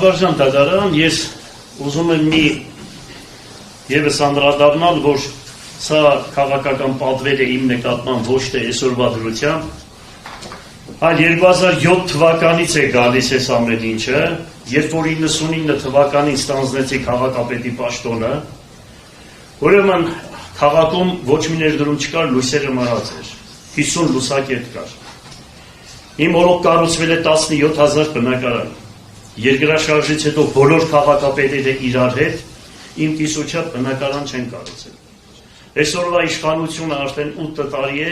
Ադվարժան դատարան, ես ուզում եմ մի եւս անդրադառնալ, որ սա քաղաքական պատվեր է իմ նկատմամբ ոչ թե այսօրվա դրությամբ, այլ 2007 թվականից է գալիս այս ամեն ինչը, երբ որ 99 թվականին ստանձնեցի քաղաքապետի պաշտոնը, ուրեմն քաղաքում ոչ մի ներդրում չկար, լույսերը մահաց էր, 50 լուսակետ կար։ Իմ օրոք կառուցվել է 17,000 բնակարան։ Երկրաշարժից հետո բոլոր քաղաքապետերը իրար հետ իմ կիսուչափ բնակարան չեն կառուցել։ Այսօրվա իշխանությունը արդեն 8 տարի է,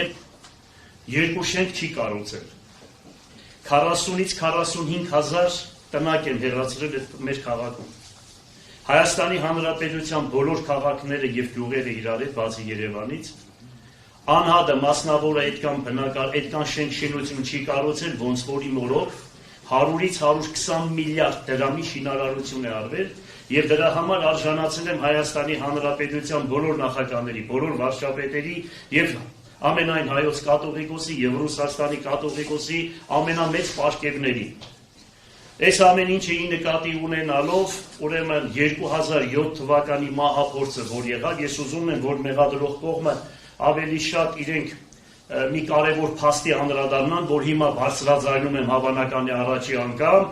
երկու շենք չի կառուցել։ 40-ից 45,000 տնակ են հեռացրել մեր քաղաքում։ Հայաստանի Հանրապետության բոլոր քաղաքները եւ գյուղերը իրար հետ, բացի Երևանից, անհատը մասնավորը այդքան շենք շինություն չի կառուցել, ոնց որ իմ օրոք 100-ից 120 միլիարդ դրամի շինարարություն է արվել եւ դրա համար արժանացել եմ Հայաստանի Հանրապետության բոլոր նախագահների, բոլոր վարչապետերի եւ ամենայն հայոց կաթողիկոսի եւ Ռուսաստանի կաթողիկոսի ամենամեծ պարգևների։ Այս ամեն ինչը ի նկատի ունենալով, ուրեմն 2007 թվականի մահափորձը, որ եղավ, ես ուզում եմ, որ մեղադրող կողմը ավելի շատ իրենք մի կարևոր փաստի անդրադառնան, որ հիմա բարձրաձայնում եմ հավանական է առաջի անգամ,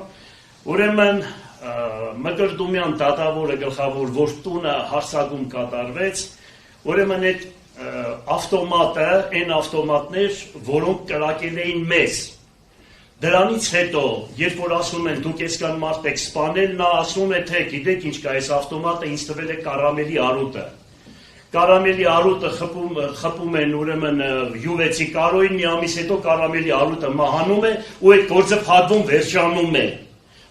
ուրեմն Մկրտումյան դատավորը գլխավոր, որ տունը հարձակում կատարվեց, ուրեմն այդ ավտոմատը, այն ավտոմատներ, որոնք կրակել էին մեզ։ Դրանից հետո, երբ որ ասում են դուք այսքան մարդ եք սպանել, նա ասում է, թե գիտեք ինչ կա, այս ավտոմատը ինձ տվել է կարամելի արուտը։ Կարամելի արուտը խփում են ուրեմն յուվեցի կարոյին, մի ամիս հետո կարամելի արուտը մահանում է ու այդ գործը փակվում վերջանում է։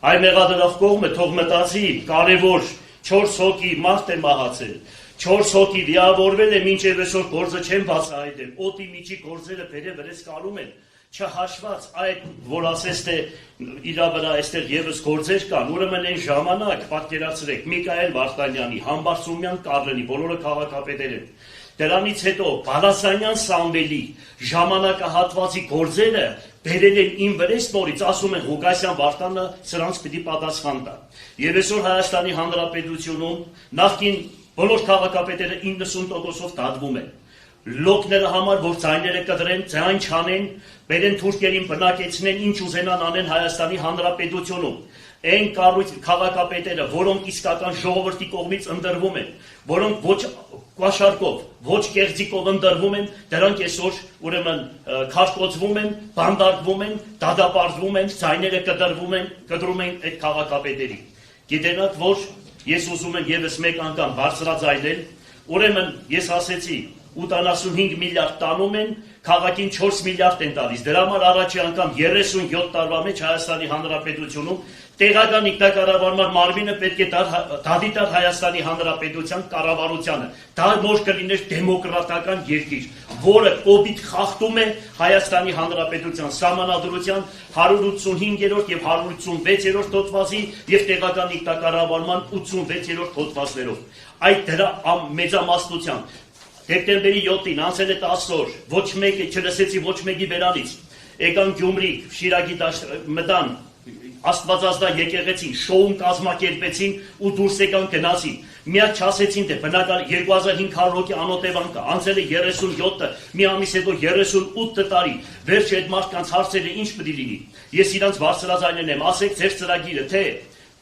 Այ մեղադրող կողմը թող մտածի, կարևոր 4 հոգի մարդ է մահացել, 4 հոգի վիրավորվել է, մինչև այսօր գործը չեն բացահայտել, օդի միջի գործերը բերե վրես կարում են, չհաշված այդ, որ ասես թե իրա վրա այստեղ եւս գործեր կան, ուրեմն այն ժամանակ պատկերացրեք Միքայել Վարդանյանի, Համբարձումյան Կարլենի, բոլորը քաղաքապետեր են։ Դրանից հետո Բալասանյան Սամվելի ժամանակահատվածի գործերը բերել են իմ վրես նորից, ասում են Ղուկասյան Վարդանը սրանց պիտի պատասխան տա։ Եվ այսօր Հայաստանի Հանրապետությունում նախկին բոլոր քաղաքապետերը 90%-ով դատվում են։ Լոկները համար, որ ձայները կդրեն, ձայն չանեն, բերեն թուրքերին բնակեցնեն, ինչ ուզենան անեն Հայաստանի Հանրապետությունում։ Այն քաղաքապետերը, որոնք իսկական ժողովրդի կողմից ընտրվում են, որոնք ոչ կաշարկով, ոչ կեղծիկով ընտրվում են, դրանք այսօր ուրեմն քարտկոծվում են, բանդարկվում են, դադապարտվում են, ձայները կդրում են այդ քաղաքապետերի։ Գիտենաք, որ ես ուզում եմ եւս մեկ անգամ բարձրաձայնել, ուրեմն ես ասեցի 85 միլիարդ տանում են, քաղաքին 4 միլիարդ են տալիս։ Դրա համար առաջի անգամ 37 տարվա մեջ Հայաստանի Հանրապետությունում տեղական ինքնակառավարման մարմինը պետք է դադի տար Հայաստանի Հանրապետության կառավարությանը։ Դա որ կլիներ դեմոկրատական երկիր, որը կոպիտ խախտում է Հայաստանի Հանրապետության սահմանադրության 185-րդ եւ 186-րդ հոդվածի եւ տեղական ինքնակառավարման 86-րդ հոդվածներով։ Այդ դրա մեծամասնությամբ Դեկտեմբերի 7-ին անցել է 10 օր, ոչ մեկը չլսեցի ոչ մեկի բերանից, եկան Գյումրի, Շիրակի մտան, Աստվածազդա եկեղեցին, շոուն կազմակերպեցին ու դուրս եկան գնացին, միակ չասեցին, թե բնակար 2500 հոգի անօտևան կա, անցել է 37-ը, մի ամիս հետո 38 տարի, վերջը այդ մարդկանց հարցերը ինչ պիտի լինի, ես իրանց բարձրաձայնել եմ, ասեք ձեր ծրագիրը, թե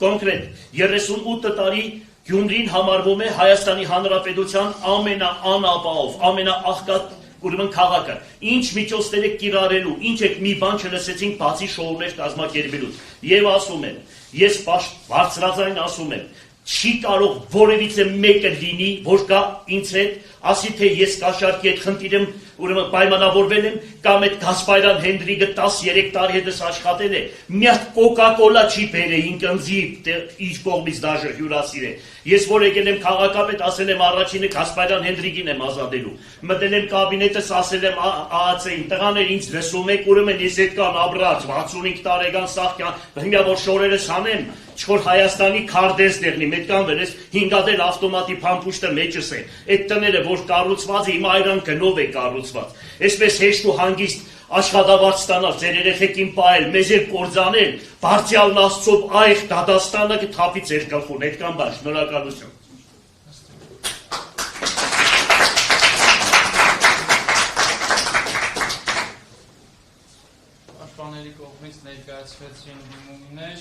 կոնկրետ 38 տարի Գյումրին համարվում է Հայաստանի Հանրապետության ամենաանապահով, ամենաաղքատ ուրեմն քաղաքը։ Ինչ միջոցներ եք կիրառելու, ինչ եք մի բան չլսեցինք բացի շոուներ կազմակերպելուց։ Եվ ասում եմ, ես բարձրաձայն ասում եմ, չի կարող որևիցե մեկը լինի, որ կա ինձ հետ, ասի թե ես կաշառքի հետ խնդիրեմ, ուրեմն պայմանավորվել եմ, կամ այդ Գասպարյան Հենդրիգը 13 տարի հետս աշխատել է, մի հատ կոկա-կոլա չի բերեին ինքնձի իր կողմից դաժը հյուրասիրե։ Ես որ եկել եմ քաղաքապետ, ասել եմ առաջինը Գասպարյան Հենդրիգին եմ ազատելու։ Մտել եմ կաբինետս, ասել եմ ԱԱՑ-ին, տղաներ ինձ լսում եք, ուրեմն ես այդքան ապրած 65 տարեկան սաղկյան, հիմա որ շորերս հանեմ, չոր Հայաստանի քարտեզ դեղնի, մետքան վերես 5 ավտոմատի փամփուշտը մեջս է։ Այդ տները որ կառուցված է, հիմա այրան գնով է կառուցված։ Այսպես հեշտ ու հանգիստ աշխատավարձ ստանալ, ձեր երեխեքին պահել, մեզ հետ կործանել, բարձյալն Աստծով այեղ դատաստանը կթափի ձեր գլխուն, այդքան բան, շնորհակալություն։ Պաշտպանների կողմից ներկայացվեցին դիմումներ,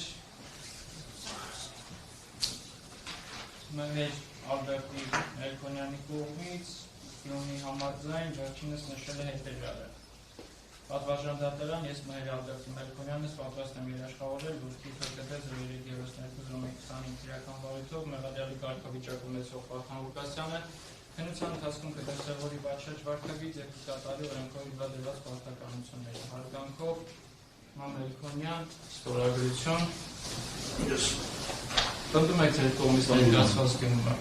մեր Ալբերտի Մելքոնյանի կողմից Ֆիոնի համաձայն վերջինս նշել է հետևյալը. Պատվարժան դատարան, ես Մհեր Ալբերտի Մելքոնյանս պատրաստ եմ երաշխավորել, որ թիվը կտեց 332-20 քրեական վարույթով մեղադրյալի կարգավիճակ ունեցող Վարդան Ղուկասյանը քննության ընթացքում կդրսևորի պատշաճ վարքագիծ եւ կկատարի օրենքով վրա դրված պարտականությունները։ Հարգանքով Մելքոնյան, ստորագրություն։ Պնդում եք ձեր կողմից ներկայացված դիմումը։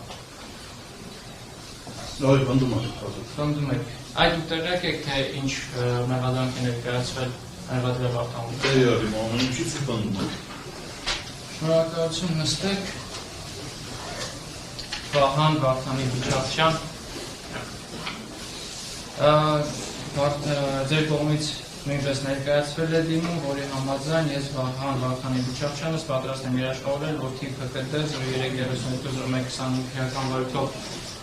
Նույն պնդում եք։ Պնդում եք։ Այդ ուտեղյակ եք թե ինչ մեղադրանք է ներկայացվել մեղադրյալ Վարդան Ղուկասյանի։ Ամեն ինչից պնդում եք։ Շնորհակալություն, նստեք։ Վահան Վարդանի Բիչավչյան, ձեր կողմից նույնպես ներկայացվել է դիմում, որի համաձայն ես Վահան Վարդանի Բիչավչյանս պատրաստ եմ երաշխավորել, որ թիվ ՀԿԴ 0332-0125 քրեական վարույթով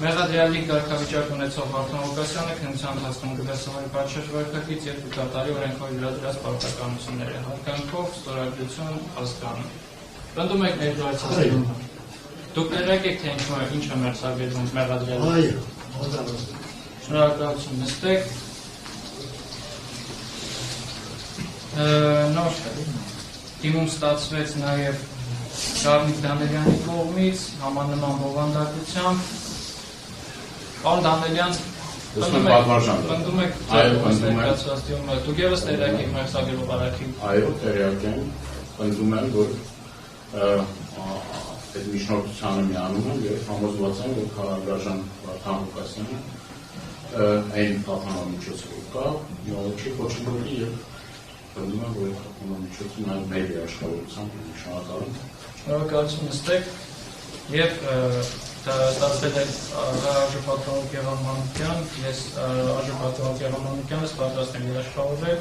մեղադրյալի կարգավիճակ ունեցող Վարդան Ղուկասյանը քննության ընթացքում կդրսևորի պատշաճ վարքագիծ եւ կկատարի օրենքով վրա դրված պարտականությունները։ Հարգանքով, ստորագրություն, հասկանում։ Պնդում եք ներկայացած դիմումը։ Դուք ներեք եք թե ինչ է մերձավերվում մեղադրյալը։ Այո, շնորհակալություն, նստեք։ Նոր դիմում ստացվեց նաև Գառնիկ Դանելյանի կողմից համանման բովանդակությամբ։ Պարոն Դանելյան, պնդում եք ներկայացված դիմումը։ Դուք ևս տեղյակ եք մերձավերվող արարքի։ Այո, տեղյակ եմ, պնդում եմ, որ այդ միջնորդությանը միանում եմ և համոզված եմ, որ քաղաքագարժան Վարդան Ղուկասյանը այն խափանամիջոցով կա, չի կոչնորի և պնդում եմ, որ այդ խափանամիջոցը նաև մեր երաշխավորությամբ շնորհակալություն։ Շնորհակալություն, նստեք և ստացվել է Արժեփատրոն Գեղամանուկյան, ես Արժեփատրոն Գեղամանուկյանս պատրաստ եմ երաշխավորել,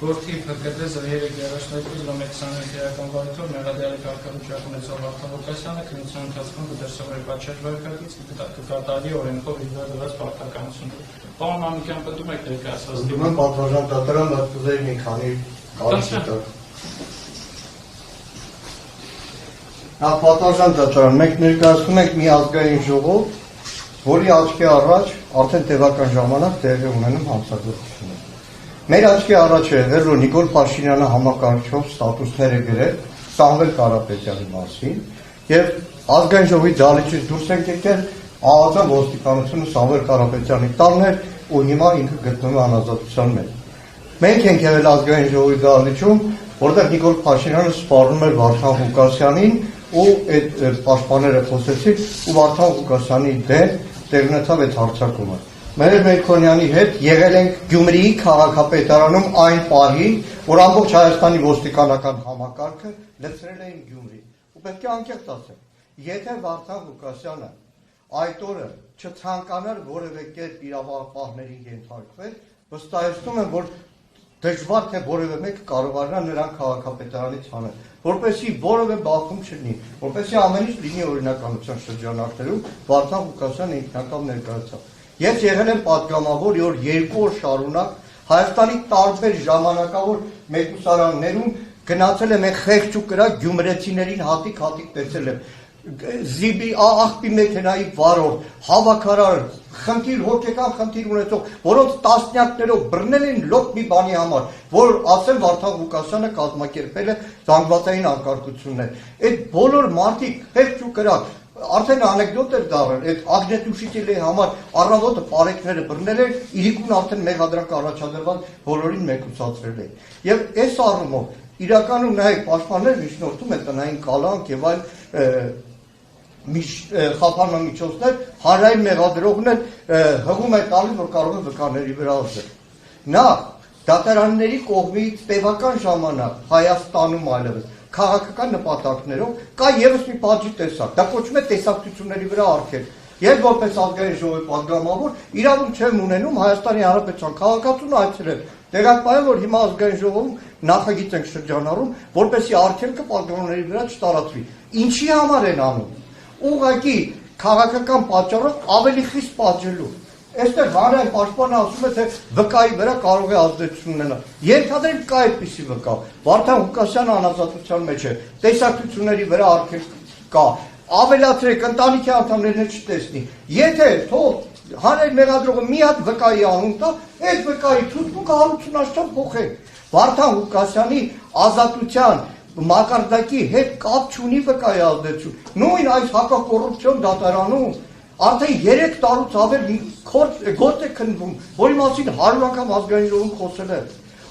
որ թիվ ՀԿԴ 0332-0125 քրեական վարույթով մեղադրյալի կարգավիճակ ունեցող Վարդան Ղուկասյանը քննության ընթացքում կդրսևորի պատշաճ վարքագիծ, կկատարի օրենքով վրա դրված պարտականությունները։ Պարոն Մանուկյան, պնդում եք ներկայացված դիմումը։ Պնդում եմ պատվարժան դատարան դատուզերի մի քանի կարծիք տակ։ Պատվարժան դատարան, մենք ներկայացնում ենք մի ազգային ժողով, որի աչքի առաջ արդեն տևական ժամանակ տեղի ունենում հանցագործություններ։ Մեր աչքի առաջ է եղել, որ Նիկոլ Փաշինյանը համակարգչով ստատուսներ է գրել Սամվել Կարապետյանի մասին եւ ազգային ժողովի դալիճից դուրս ենք եկել ԱԱԾ ոստիկանությունը Սամվել Կարապետյանի տանն էր ու հիմա ինքը գտնվում է անազատության մեջ։ Մենք ենք եղել ազգային ժողովի դալիճում, որտեղ Նիկոլ Փաշինյանը սպառնում էր Վարդան Ղուկասյանին ու այդ պաշտպանները խոսեցին ու Վարդան Ղուկասյանի դեմ տեղ ունեցավ այդ հարձակումը։ Մհեր Մելքոնյանի հետ եղել ենք Գյումրիի քաղաքապետարանում այն պահին, որ ամբողջ Հայաստանի ոստիկանական համակարգը լցրել էին Գյումրի։ Ու պետք է անկեղծ ասեմ, եթե Վարդան Ղուկասյանը այդ օրը չցանկանար որևէ կերպ իրավապահներին ենթարկվել, վստահեցնում եմ, որ դժվար թե որևէ մեկը կարողանա նրան քաղաքապետարանից հանել, որպեսզի որևէ բախում չլինի, որպեսզի ամեն ինչ լինի օրինականության շրջանակներում, Վարդան Ղուկասյանը ինքնակամ ներկայացավ։ Ես եղել եմ պատգամավոր, որ 2 օր շարունակ Հայաստանի տարբեր ժամանակավոր մեկուսարաններում գնացել եմ խեղճ ու կրակ գյումրեցիներին հատիկ տեսել եմ։ Զիբի աղբի մեքենայի վարորդ, հավաքարար, խնդիր հոգեկան խնդիր ունեցող, որոնց տասնյակներով բռնել են լոկ մի բանի համար, որ ասել Վարդան Ղուկասյանը կազմակերպել է զանգվածային անկարգություններ։ Այդ բոլոր մարդիկ խեղճ ու կրակ արդեն անեկդոտ էր դառել, այդ ագնետուշիկելի համար առավոտը պարեկները բռնել էր, իրիկուն արդեն մեղադրանք առաջադրված բոլորին մեկուսացրել է։ Եվ այս առումով իրականում նայեք պաշտպաններ միջնորդում է տնային կալանք եւ այլ խափանամիջոցներ, հանրային մեղադրողներ հղում է տալիս, որ կարող է վկաների վրա ազդել։ Նախ դատարանների կողմից տևական ժամանակ Հայաստանում այլևս քաղաքական նպատակներով կա եւս մի պատժի տեսակ, դա կոչվում է տեսակցությունների վրա արգել։ Ես որպես ազգային ժողովի պատգամավոր իրավունք չեմ ունենում Հայաստանի Հանրապետության քաղաքացուն այցելել։ Տեղակայեմ, որ հիմա ազգային ժողովում նախագիծ ենք շրջանառում, որպեսզի արգելքը պատգամավորների վրա չտարածվի։ Ինչի համար են անում։ Ուղղակի քաղաքական պատճառով ավելի խիստ պատժելու։ Այստեղ հանրային պաշտպանը ասում է, թե վկայի վրա կարող է ազդեցություն ունենալ։ Ենթադրենք կա այդպիսի վկա։ Վարդան Ղուկասյանը անազատության մեջ է, տեսակցությունների վրա արգելք կա։ Ավելացրեք ընտանիքի անդամներն չտեսնի։ Եթե թող հանրային մեղադրողը մի հատ վկայի անուն տա, այդ վկայի ցուցմունքը հարությունաշտան փոխենք։ Վարդան Ղուկասյանի ազատության մակարդակի հետ կապ չունի վկայի ազդեցություն։ Նույն այս հակակոռուպցիոն դատարանում արդեն 3 տարուց ավել գործ է քննվում, որի մասին 100 անգամ ազգային ժողովում խոսել է։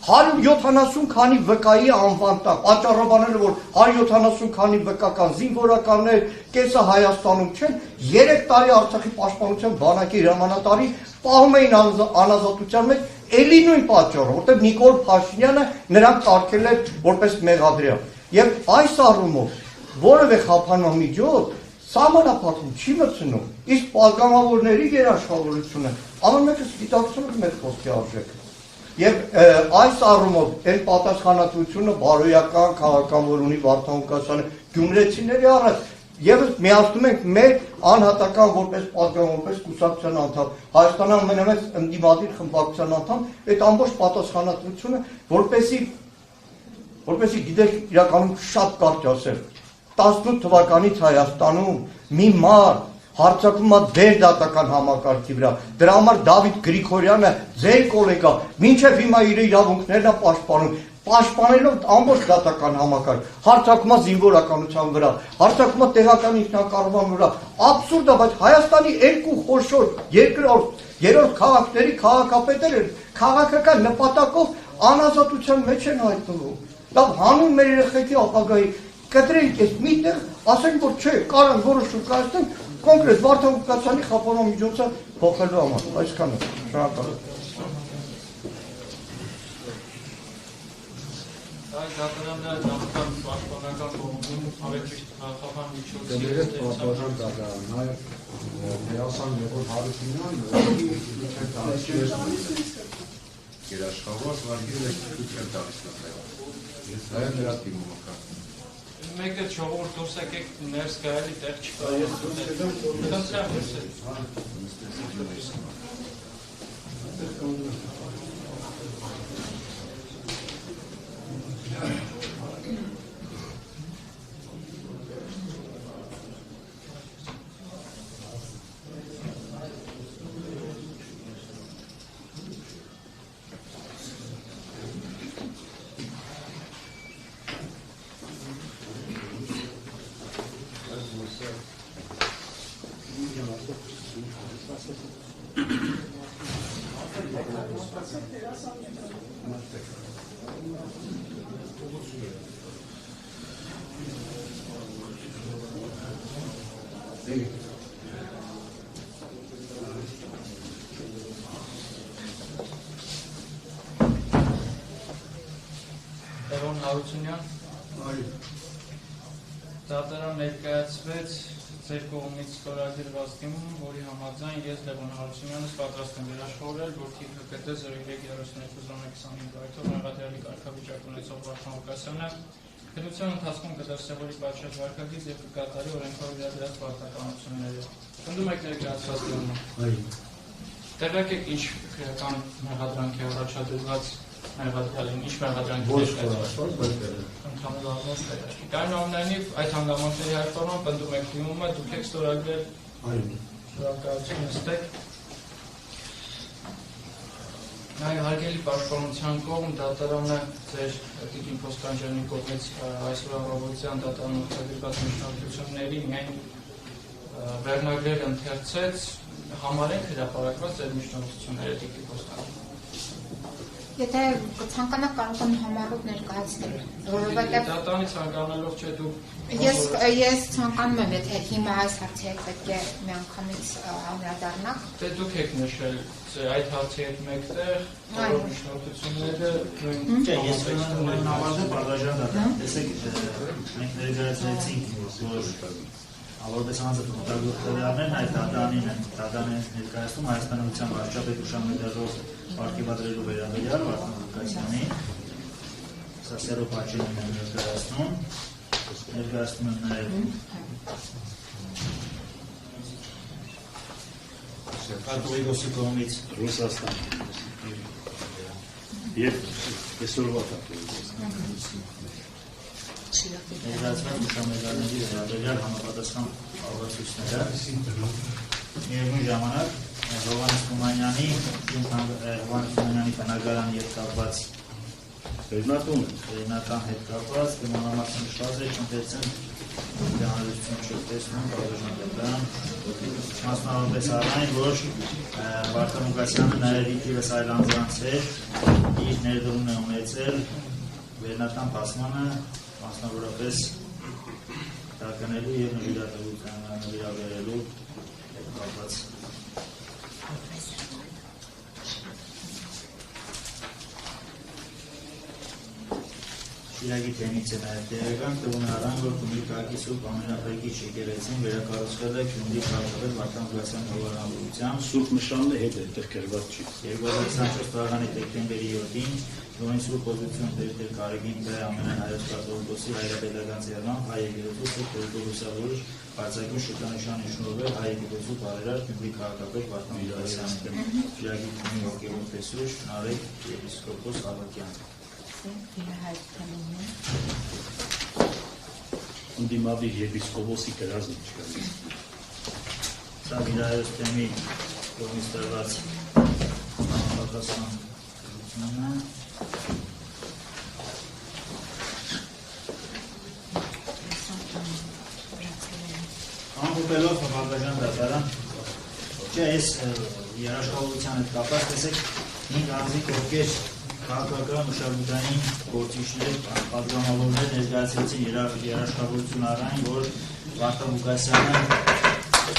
170 քանի վկայի անվան տա, պատճառաբանել որ 170 քանի վկական զինվորականներ կեսը Հայաստանում չեն, 3 տարի Արցախի պաշտպանության բանակի հրամանատարի պահում էին անազատության մեջ էլի նույն պատճառով, որտեղ Նիկոլ Փաշինյանը նրան կարգել էր որպես մեղադրյալ։ Եվ այս առումով որևէ խափանման միջոց սահմանափակում չի մտցնում, իսկ պատգամավորների երաշխավորությունը ամեն մեկը գիտակցում է մեր խոսքի արժեքը։ Եվ այս առումով այն պատասխանատվությունը բարոյական քաղաքական, որ ունի Վարդան Ղուկասյանը գյումրեցիների առաջ, եւս միացնում ենք մեր անհատական որպես պատգամավոր, որպես կուսակցության անդամ, Հայաստանի ամենամեծ ընդդիմադիր խմբակցության անդամ, այդ ամբողջ պատասխանատվությունը, որպեսզի գիտեք իրականում շատ կարճ ասել, 18 թվականից Հայաստանում մի մարդ հարձակվում է ձեր դատական համակարգի վրա, դրա համար Դավիթ Գրիգորյանը, ձեր գոլեգա, մինչև հիմա իր իրավունքներն է պաշտպանում, պաշտպանելով ամբողջ դատական համակարգ, հարձակվում է զինվորականության վրա, հարձակվում է տեղական ինքնակառավարման վրա, աբսուրդ է, բայց Հայաստանի երկու խոշոր երրորդ քաղաքների քաղաքապետերը քաղաքական նպատակով անազատության մեջ են հայտնվում։ Լավ, հանուն մեր երեխեքի ապագայի կտրենք ես միտեղ, ասենք որ չէ, կարան որոշում կայացնենք կոնկրետ Վարդան Ղուկասյանի խափանման միջոցը փոխելու համար, այսքանը, շնորհակալ եմ։ Այս դատարանները նախքան պաշտպանական կողմում ավելիճ խափան միջոցի Դերերդ պաշտպանական դատարան, նաև Դերասան Նիկոլ Հարությունյանը երաշխավոր վարգել է քիչ տալիս նկատի։ Ես այլ նրա թիմում եմ։ Մեկը ժողովուրդ դուրս եկեք ներս գալի տեղ չկա։ Ես դարձյալ Տերոն Հարությունյան, դատարան ներկայացվեց ձեր կողմից ստորագրված թիմում, որի համաձայն ես Լևոն Հարությունյանս պատրաստ եմ երաշխավորել, որ ՀԿՏ 033225 վայրով մեղադրյալի կարգավիճակ ունեցող Վարդան Ղուկասյանը քննության ընթացքում կդրսևորի պատշաճ վարքագիծ եւ կկատարի օրենքով իրադրած պարտականությունները։ Պնդում եք ներկայացված դիմումը։ Տեղյակ եք ինչ քրեական մեղադրանք է առաջադրված մեղադրյալին, ինչ մեղադրանք է ներկայացված։ Ընդհանուր առմամբ տեղյակ։ Այնուամենայնիվ այդ հանգամանքների հաշվառման պնդում եք դիմումը, դուք եք ստորագրել։ Շնորհակալություն, նստեք։ Նաև հարգելի պաշտպանության կողմ դատարանը ձեր Տիկին Փոստանջյանի կողմից այսօր առավոտյան դատարան օգտագործված միջնորդությունների միայն վերնագրեր ընթերցեց, համարենք հրապարակված ձեր միջնորդությունները Տիկին Փոստանջյան։ Եթե ցանկանաք կարող եմ համառոտ ներկայացնել, որովհետև դատարանի ցանկանալով չէ դուք ես ցանկանում եմ, եթե հիմա այս հարցի հետ պետք է միանգամից անդրադառնաք։ Դե դուք եք նշել այդ հարցի հետ մեկտեղ բոլոր միջնորդությունները Ես նավազը բարձրաժան դատարան, տեսեք մենք ներկայացրեցինք որ Որպես հանձը օգտագործողներն այդ դատարանին են ներկայացնում Հայաստանության վարչապետ ուշամեդալով պարգևատրելու վերաբերյալ Վարդան Ղուկասյանին սա սերո պաճենին են ներկայացնում են նաև Կատողիկոսի կողմից Ռուսաստան եւ այսօրվա ներկայացված ուշամեդալների վերաբերյալ համապատասխան ավարտությունները միևնույն ժամանակ Հովհաննես Թումանյանի բնակարանի հետ կապված վերնական հետ կապված մանրամասն նշված է չընթերցեն հանրություն չտեսնում պատժամատական մասնավորապես այն որ Վարդան Ղուկասյանը նաև իտիվս այլ անձանց հետ իր ներդրումն է ունեցել վերնական փաստմանը մասնավորապես դականելու եւ նվիրաբերելու հետ կապված Շիրակի թեմից է նաև տեղական տվուն առան, որ Գյումրի քաղաքի Սուրբ Ամենափրկիչ եկեղեցին վերակառուցվել է Գյումրի քաղաքապետ Վարդան Ղուկասյանի հովանավորությամբ Սուրբ նշանն է հետ է գրված չի 2024 թվականի դեկտեմբերի 7-ին Գյումրի Սուրբ Օգնություն Տեր Կարեգին ամենահայոց կաթողիկոսի հայրապետական ծերնան հայ եկեղեցու Սուրբ Գորգոսավոր բարձրագույն շքանշանի շնորհիվ հայ եկեղեցու բարերար Գյումրի քաղաքապետ Վարդան Ղուկասյանի Շիրակի թեմի հոգևոր Նարեկ եպիսկոպոս Ավակյան Անդիմադիր եպիսկոպոսի գրազն չկա Սա վիրայոց թեմի կողմից տրված պատասխան Ամփոփելով Հովհաննեսյան դատարան չէ այս երաշխավորության հետ կապված տեսեք 5 անձիկ ովքեր քաղաքական մշակութային գործիչներ, պատգամավորներ ներկայացրեցին երաշխավորություն առայն, որ Վարդան Ղուկասյանը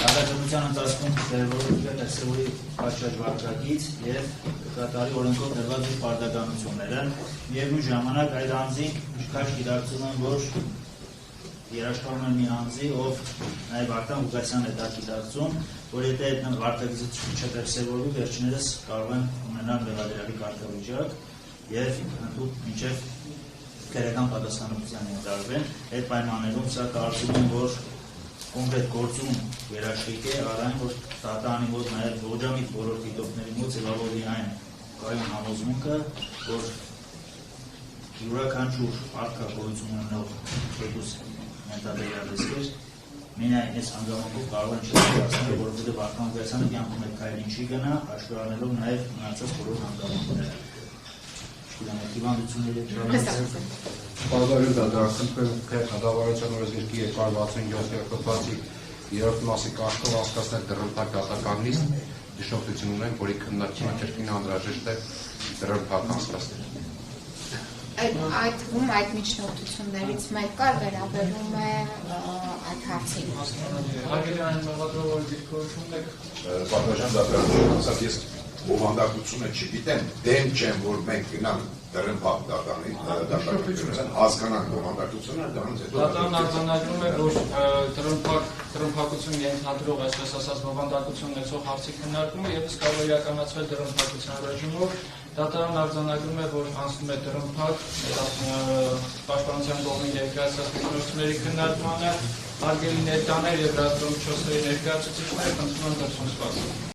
Արտադրության ընթացքում ձևավորել է Սևորի պատշաճ վարկագիծ եւ կատարի օրենքով դրված իր պարտականությունները։ Միևնույն ժամանակ այդ անձին քաշ գիտակցում են, որ երաշխավորում են մի անձի, ով նաեւ Վարդան Ղուկասյանն է դա գիտակցում, որ եթե այդ վարկագիծը չդրսևորվի, վերջիններս կարող են ունենալ մեղադրյալի կարգավիճակ եւ ընդհանուր մինչեւ քրեական պատասխանատվության ենթարկվեն։ Այդ պայմաններում սա կարծում եմ, որ կոնկրետ գործում երաշխիք է առայն, որ դատարանի մոտ նաև ոչամիտ բոլոր դիտորդների մոտ ձևավորվի այն կայուն համոզմունքը, որ յուրաքանչյուր արկա գոյություն ունենող պետուս մենտալիտետներ միայն այս հանգամանքով կարող են չդարձնել, որովհետև Վարդան Ղուկասյանը կյանքում այդ քայլին չի գնա, աշխարհանելով նաև մնացած բոլոր հանգամանքները։ Պարզարյուն դատարանքում Հրադադարության օրենսգրքի 267 հոդվածի 3-րդ մասի կարգով հասկացնել դռնփակ դատականից դժոխություն ունեն, որի քննարկումը կրկին անհրաժեշտ է դռնփակ հասկացնել։ Այդ միջնորդություններից մեկը վերաբերում է այդ հարցին։ Հարգելի այն մեղադրող, որ դիրքորոշում եք Պատվաժան դատարանություն ասած ես բովանդակությունը չգիտեմ, դեմ չեմ, որ մենք գնանք դռնփակ դատարանին, հասկանանք բովանդակությունը, դրանից հետո Դատարանն արձանագրում է, որ դռնփակություն ենթադրող, այսպես ասած, բովանդակություն ունեցող հարցի քննարկումը ևս կարող է իրականացվել դռնփակության ռեժիմով։ Դատարանն արձանագրում է, որ անցնում է դռնփակ պաշտպանության կողմից ներկայացված միջնորդությունների քննարկմանը, հարգելի ներկաներ եւ լրատվամիջոցների ներկայացուցիչներ, խնդրում եմ դրսում սպասել։